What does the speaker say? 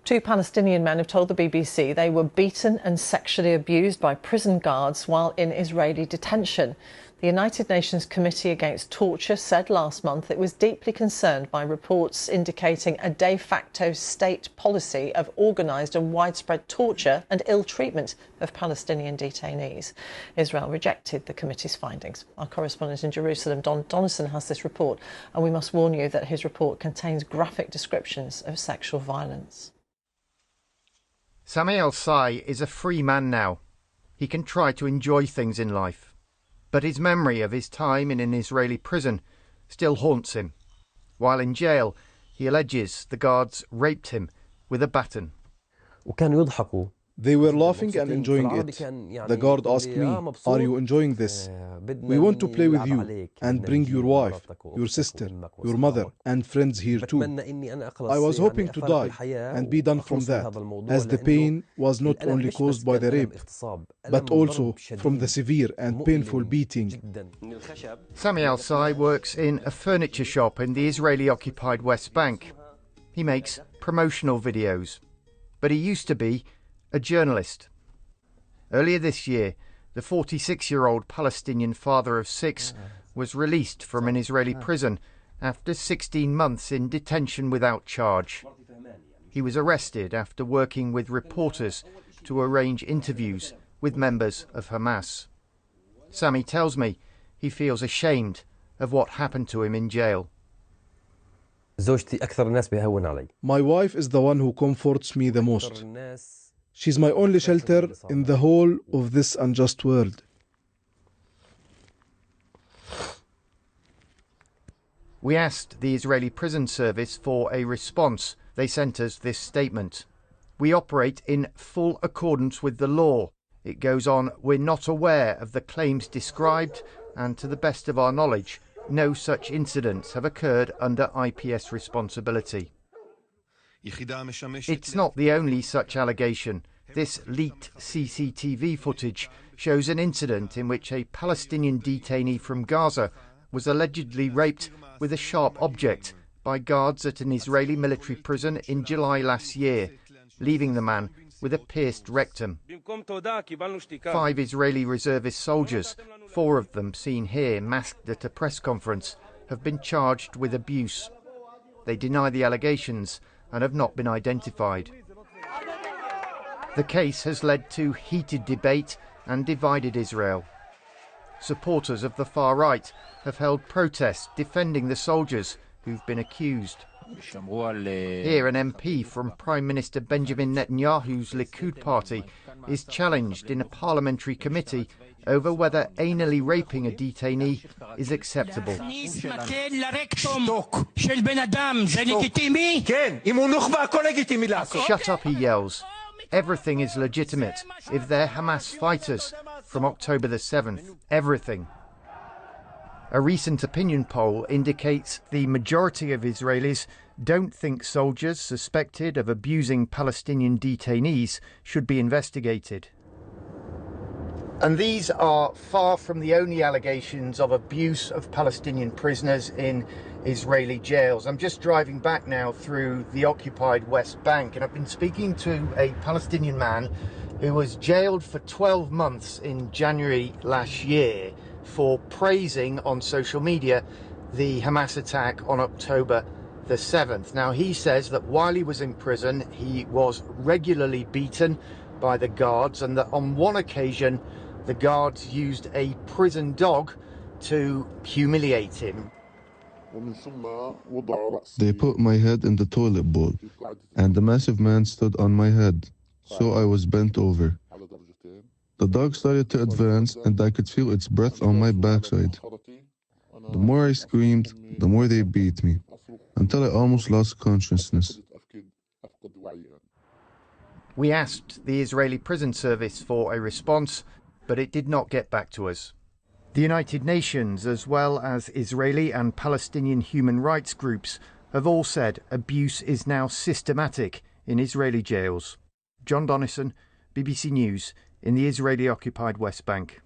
Two Palestinian men have told the BBC they were beaten and sexually abused by prison guards while in Israeli detention. The United Nations Committee Against Torture said last month it was deeply concerned by reports indicating a de facto state policy of organised and widespread torture and ill treatment of Palestinian detainees. Israel rejected the committee's findings. Our correspondent in Jerusalem, Jon Donnison, has this report, and we must warn you that his report contains graphic descriptions of sexual violence. Sami Al Sai is a free man now. He can try to enjoy things in life. But his memory of his time in an Israeli prison still haunts him. While in jail, he alleges the guards raped him with a baton. They were laughing and enjoying it. The guard asked me, "Are you enjoying this? We want to play with you and bring your wife, your sister, your mother and friends here too." I was hoping to die and be done from that, as the pain was not only caused by the rape, but also from the severe and painful beating. Sami Al Sai works in a furniture shop in the Israeli-occupied West Bank. He makes promotional videos, but he used to be a journalist. Earlier this year, the 46-year-old Palestinian father of 6 was released from an Israeli prison after 16 months in detention without charge. He was arrested after working with reporters to arrange interviews with members of Hamas. Sami tells me he feels ashamed of what happened to him in jail. My wife is the one who comforts me the most. She's my only shelter in the whole of this unjust world. We asked the Israeli Prison Service for a response. They sent us this statement. "We operate in full accordance with the law." It goes on, "We're not aware of the claims described, and to the best of our knowledge, no such incidents have occurred under IPS responsibility." It's not the only such allegation. This leaked CCTV footage shows an incident in which a Palestinian detainee from Gaza was allegedly raped with a sharp object by guards at an Israeli military prison in July last year, leaving the man with a pierced rectum. 5 Israeli reservist soldiers, 4 of them seen here masked at a press conference, have been charged with abuse. They deny the allegations and have not been identified. The case has led to heated debate and divided Israel. Supporters of the far right have held protests defending the soldiers who've been accused. Here, an MP from Prime Minister Benjamin Netanyahu's Likud party is challenged in a parliamentary committee over whether anally raping a detainee is acceptable. Shut up, he yells. Everything is legitimate if they're Hamas fighters from October the 7th. Everything. A recent opinion poll indicates the majority of Israelis don't think soldiers suspected of abusing Palestinian detainees should be investigated. And these are far from the only allegations of abuse of Palestinian prisoners in Israeli jails. I'm just driving back now through the occupied West Bank, and I've been speaking to a Palestinian man who was jailed for 12 months in January last year for praising on social media the Hamas attack on October the 7th. Now, he says that while he was in prison, he was regularly beaten by the guards, and that on one occasion the guards used a prison dog to humiliate him. They put my head in the toilet bowl, and the massive man stood on my head, so I was bent over. The dog started to advance, and I could feel its breath on my backside. The more I screamed, the more they beat me, until I almost lost consciousness. We asked the Israeli Prison Service for a response, but it did not get back to us. The United Nations, as well as Israeli and Palestinian human rights groups, have all said abuse is now systematic in Israeli jails. Jon Donnison, BBC News, in the Israeli-occupied West Bank.